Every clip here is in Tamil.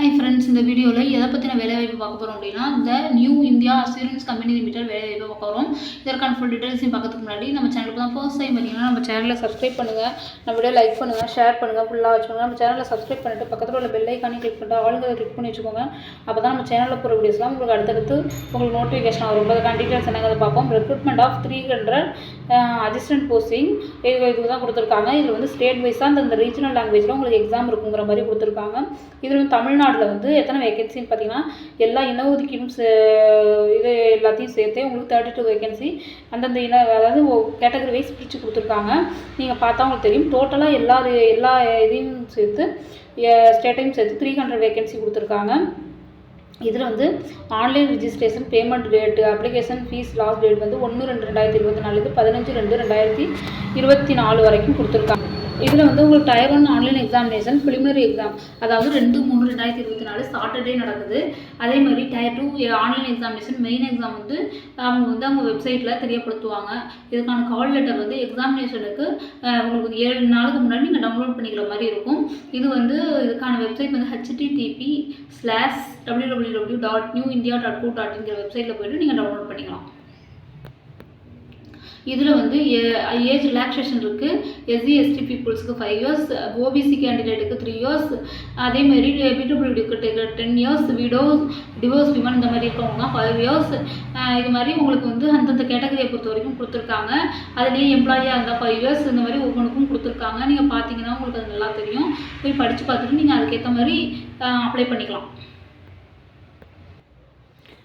ஹாய் ஃப்ரெண்ட்ஸ், இந்த வீடியோவில் எதை பற்றின வேலைவாய்ப்பு பார்க்க போகிறோம் அப்படின்னா, இந்த new India assurance company limited வேலைவாய்ப்பு பார்க்க போகிறோம். இதற்கான ஃபுல் டீட்டெயில்ஸையும் பார்க்கறதுக்கு முன்னாடி நம்ம சேனலுக்கு தான் ஃபர்ஸ்ட் டைம் பார்த்தீங்கன்னா நம்ம சேனலை சப்ஸ்கிரைப் பண்ணுங்கள், நம்ம வீடியோ லைக் பண்ணுங்கள், ஷேர் பண்ணுங்கள், ஃபுல்லாக வச்சுக்கோங்க. நம்ம சேனலை சப்ஸ்கிரைப் பண்ணிட்டு பக்கத்தில் உள்ள பெல் ஐக்கானே கிளிக் பண்ணிட்டு ஆளுங்களை கிளிக் பண்ணி வச்சுக்கோங்க. அப்போ தான் நம்ம சேனலில் போகிற வீடியோஸ்லாம் உங்களுக்கு அடுத்தடுத்து உங்களுக்கு நோட்டிஃபிகேஷன் வரும். அதுக்கான டீட்டெயில்ஸ் என்னங்கிறத பார்ப்போம். ரெக்ரூட்மெண்ட் ஆஃப் 300 அசிஸ்டன்ட் போஸ்டிங் இதுக்கு தான் கொடுத்துருக்காங்க. இதில் வந்து ஸ்டேட் வைஸாக அந்த ரீஜனல் லாங்குவேஜில் உங்களுக்கு எக்ஸாம் இருக்குங்கிற மாதிரி கொடுத்துருக்காங்க. இதில் வந்து தமிழ்நாட்டில் வந்து எத்தனை வேகன்சின்னு பார்த்தீங்கன்னா, எல்லா இடஒதுக்கீடும் இது எல்லாத்தையும் சேர்த்து உங்களுக்கு 32 வேகன்சி அந்தந்த அதாவது கேட்டகரி வைஸ் பிரித்து கொடுத்துருக்காங்க. நீங்கள் பார்த்தா உங்களுக்கு தெரியும். டோட்டலாக எல்லா இதையும் சேர்த்து ஸ்டேட்டையும் சேர்த்து 300 வேகன்சி கொடுத்துருக்காங்க. இதில் வந்து online registration, payment date, application fees last date வந்து 1/2/2024 15/2/2024 வரைக்கும் கொடுத்துருக்காங்க. இதில் வந்து உங்களுக்கு Tier 1 online examination preliminary exam, அதாவது 2/3/2024 சாட்டர்டே நடக்குது. அதே மாதிரி Tier 2 online examination main exam வந்து அவங்க வெப்சைட்டில் தெரியப்படுத்துவாங்க. இதுக்கான கால் லெட்டர் வந்து எக்ஸாமினேஷனுக்கு உங்களுக்கு 7 நாளுக்கு முன்னாடி நீங்கள் டவுன்லோட் பண்ணிக்கிற மாதிரி இருக்கும். இது வந்து இதுக்கான வெப்சைட் வந்து http://www.newindia.co.in வெப்சைட்டில் போய்ட்டு நீங்கள் டவுன்லோட் பண்ணிக்கலாம். இதில் வந்து ஏஜ் ரிலாக்ஸேஷன் இருக்குது. SC/ST பீப்புள்ஸுக்கு 5 இயர்ஸ், OBC கேண்டிடேட்டுக்கு 3 இயர்ஸ், அதேமாதிரி PWDக்கு 10 இயர்ஸ், டிவோர்ஸ் விமன் இந்த மாதிரி இருக்கவங்க 5 இயர்ஸ். இது மாதிரி உங்களுக்கு வந்து அந்தந்த கேட்டகரியை பொறுத்த வரைக்கும் கொடுத்துருக்காங்க. அதுலேயே எம்ப்ளாயியாக இருந்தால் 5 இயர்ஸ் இந்த மாதிரி ஒவ்வொன்றுக்கும் கொடுத்துருக்காங்க. நீங்கள் பார்த்தீங்கன்னா உங்களுக்கு அது நல்லா தெரியும். போய் படித்து பார்த்துட்டு நீங்கள் அதுக்கேற்ற மாதிரி அப்ளை பண்ணிக்கலாம்.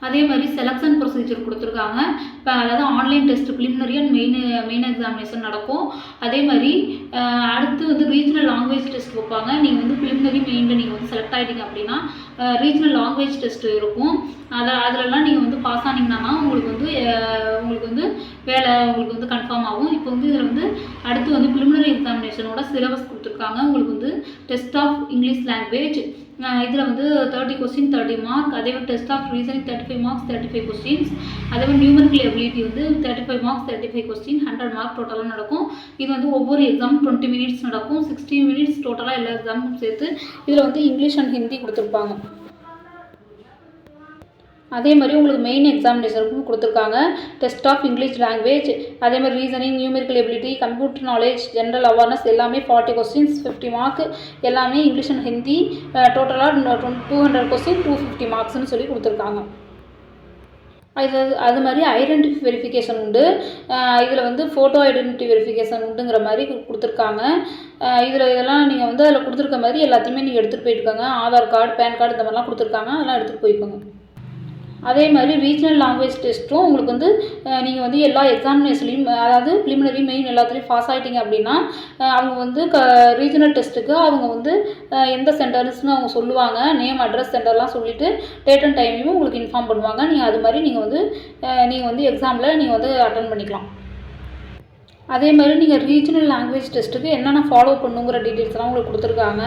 அதே மாதிரி செலெக்ஷன் ப்ரொசீஜர் கொடுத்துருக்காங்க. இப்போ அதாவது online test preliminary and main examination நடக்கும். அதே மாதிரி அடுத்து வந்து ரீஜனல் லாங்குவேஜ் டெஸ்ட் வைப்பாங்க. நீங்கள் வந்து ப்ரிலிமினரி மெயினில் நீங்கள் வந்து செலக்ட் ஆகிட்டீங்க அப்படின்னா ரீஜனல் லாங்குவேஜ் டெஸ்ட் இருக்கும். அதிலெல்லாம் நீங்கள் வந்து பாஸ் ஆனீங்கன்னா உங்களுக்கு வந்து வேலை உங்களுக்கு வந்து கன்ஃபார்ம் ஆகும். இப்போ வந்து இதில் வந்து அடுத்து வந்து ப்ரிலிமினரி எக்ஸாமினேஷனோட சிலபஸ் கொடுத்துருக்காங்க. உங்களுக்கு வந்து டெஸ்ட் ஆஃப் இங்கிலீஷ் லாங்குவேஜ், இதில் வந்து 30 கொஸ்டின் 30 மார்க். அதே மாதிரி test of reasoning 35 marks 35 questions. அதே மாதிரி நியூமெரிக்கல் எபிலிட்டி வந்து 35 மார்க்ஸ் 35 கொஸ்டின் 100 மார்க் டோட்டலாக நடக்கும். இது வந்து ஒவ்வொரு எக்ஸாமும் 20 மினிட்ஸ் நடக்கும். 60 மினிட்ஸ் டோட்டலாக எல்லா எக்ஸாமும் சேர்த்து. இதில் வந்து இங்கிலீஷ் அண்ட் ஹிந்தி கொடுத்துருப்பாங்க. அதே மாதிரி உங்களுக்கு மெயின் எக்ஸாமினேஷனுக்கும் கொடுத்துருக்காங்க. டெஸ்ட் ஆஃப் இங்கிலீஷ் லாங்குவேஜ், அதே மாதிரி reasoning, numerical ability, computer knowledge, general awareness எல்லாமே 40 கொஸ்டின்ஸ் 50 மார்க். எல்லாமே இங்கிலீஷ் அண்ட் ஹிந்தி. டோட்டலாக 200 கொஸ்டின் 250 மார்க்ஸ்னு சொல்லி கொடுத்துருக்காங்க. அது மாதிரி ஐடென்டிட்டி வெரிஃபிகேஷன் உண்டு. இதில் வந்து ஃபோட்டோ ஐடென்டிட்டி வெரிஃபிகேஷன் உண்டுங்கிற மாதிரி கொடுத்துருக்காங்க. இதெல்லாம் நீங்கள் வந்து அதில் கொடுத்துருக்க மாதிரி எல்லாத்தையுமே நீங்கள் எடுத்துகிட்டு போயிட்டுருக்காங்க. ஆதார் கார்டு, பேன் கார்டு இந்த மாதிரிலாம் கொடுத்துருக்காங்க. அதெல்லாம் எடுத்துகிட்டு போய்க்கோங்க. அதே மாதிரி ரீஜனல் லாங்குவேஜ் டெஸ்ட்டும் உங்களுக்கு வந்து நீங்கள் வந்து எல்லா எக்ஸாமினேஷன்லையும் அதாவது ப்ரிலிமினரி மெயின் எல்லாத்துலேயும் பாஸ் ஆகிட்டீங்க அப்படின்னா அவங்க வந்து ரீஜனல் டெஸ்ட்டுக்கு அவங்க வந்து எந்த சென்டர்ஸ்னு அவங்க சொல்லுவாங்க. நேம், அட்ரஸ், சென்டர்லாம் சொல்லிவிட்டு டேட் அண்ட் டைமையும் உங்களுக்கு இன்ஃபார்ம் பண்ணுவாங்க. நீங்கள் அது மாதிரி நீங்கள் வந்து எக்ஸாமில் நீங்கள் வந்து அட்டன் பண்ணிக்கலாம். அதே மாதிரி நீங்கள் ரீஜனல் லாங்குவேஜ் டெஸ்ட்டுக்கு என்னென்ன ஃபாலோ பண்ணுங்கிற டீட்டெயில்ஸ்லாம் உங்களுக்கு கொடுத்துருக்காங்க.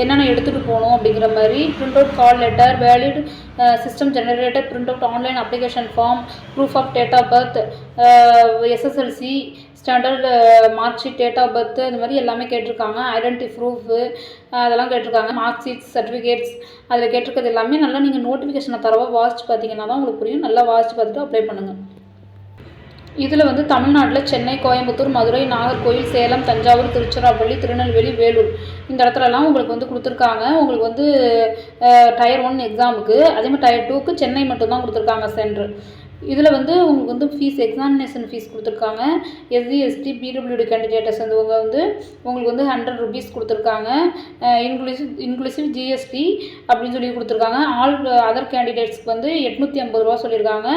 என்னென்ன எடுத்துகிட்டு போகணும் அப்படிங்கிற மாதிரி print out call letter, valid system generated print out online application form, proof of date of birth, SSLC standard mark sheet, date of birth, இந்த மாதிரி எல்லாமே கேட்டிருக்காங்க. ஐடென்டிட்டி ப்ரூஃபு அதெல்லாம் கேட்டிருக்காங்க. மார்க் ஷீட்ஸ், சர்டிஃபிகேட்ஸ் அதில் கேட்டிருக்கிறது எல்லாமே நல்லா நீங்கள் நோட்டிஃபிகேஷனை தரவாக வாசித்து பார்த்தீங்கன்னா தான் உங்களுக்கு புரியும். நல்லா வாசித்து பார்த்துட்டு அப்ளை பண்ணுங்கள். இதில் வந்து தமிழ்நாட்டில் சென்னை, கோயம்புத்தூர், மதுரை, நாகர்கோவில், சேலம், தஞ்சாவூர், திருச்சிராப்பள்ளி, திருநெல்வேலி, வேலூர் இந்த இடத்துலலாம் உங்களுக்கு வந்து கொடுத்துருக்காங்க. உங்களுக்கு வந்து Tier 1 எக்ஸாமுக்கு. அதே மாதிரி Tier 2க்கு சென்னை மட்டும்தான் கொடுத்துருக்காங்க சென்டர். இதில் வந்து உங்களுக்கு வந்து ஃபீஸ், எக்ஸாமினேஷன் ஃபீஸ் கொடுத்துருக்காங்க. SC/ST PWD கேண்டிடேட்டர்ஸ் வந்து உங்களுக்கு வந்து 100 rupees கொடுத்துருக்காங்க. இன்க்ளூசிவ் GST அப்படின்னு சொல்லி கொடுத்துருக்காங்க. ஆல் அதர் கேண்டிடேட்ஸ்க்கு வந்து 850 ரூபா சொல்லியிருக்காங்க.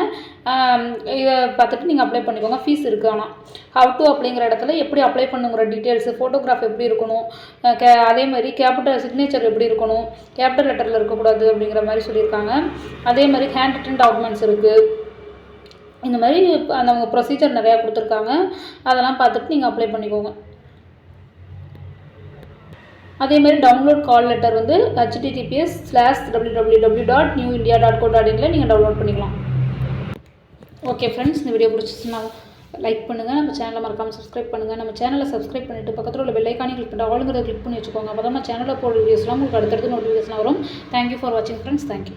இதை பார்த்துட்டு நீங்கள் அப்ளை பண்ணிக்கோங்க. ஃபீஸ் இருக்குது. ஆனால் ஹவ் டு அப்படிங்கிற இடத்துல எப்படி அப்ளை பண்ணுங்கிற டீட்டெயில்ஸு, ஃபோட்டோகிராஃப் எப்படி இருக்கணும், அதே மாதிரி கேபிட்டல் சிக்னேச்சர் எப்படி இருக்கணும், கேபிட்டல் லெட்டரில் இருக்கக்கூடாது அப்படிங்கிற மாதிரி சொல்லியிருக்காங்க. அதே மாதிரி ஹேண்ட் ரிட்டன் டாக்குமெண்ட்ஸ் இருக்குது. இந்த மாதிரி அந்த ப்ரொசீஜர் நிறையா கொடுத்துருக்காங்க. அதெல்லாம் பார்த்துட்டு நீங்கள் அப்ளை பண்ணிக்கோங்க. அதேமாதிரி டவுன்லோட் கால் லெட்டர் வந்து https://www.newindia.co.in நீங்கள் டவுன்லோட் பண்ணிக்கலாம். ஓகே ஃப்ரெண்ட்ஸ், இந்த வீடியோ பிடிச்சிச்சுன்னா லைக் பண்ணுங்கள், நம்ம சேனலை மறக்காமல் சப்ஸ்கிரைப் பண்ணுங்கள். நம்ம சேனலை சப்ஸ்கிரைப் பண்ணிவிட்டு பக்கத்தில் உள்ள பெல் ஐக்கானை கிளிக் பண்ணிட்டு ஆளுங்கிறத கிளிக் பண்ணி வச்சுக்கோங்க. அப்போ தான் நம்ம சேனலில் போடுற வீடியோஸ்லாம் உங்களுக்கு அடுத்தடுத்து நோட்டிஃபிகேஷன் வரும். தேங்க்யூ ஃபார் வாட்சிங் ஃப்ரெண்ட்ஸ். தேங்க்யூ.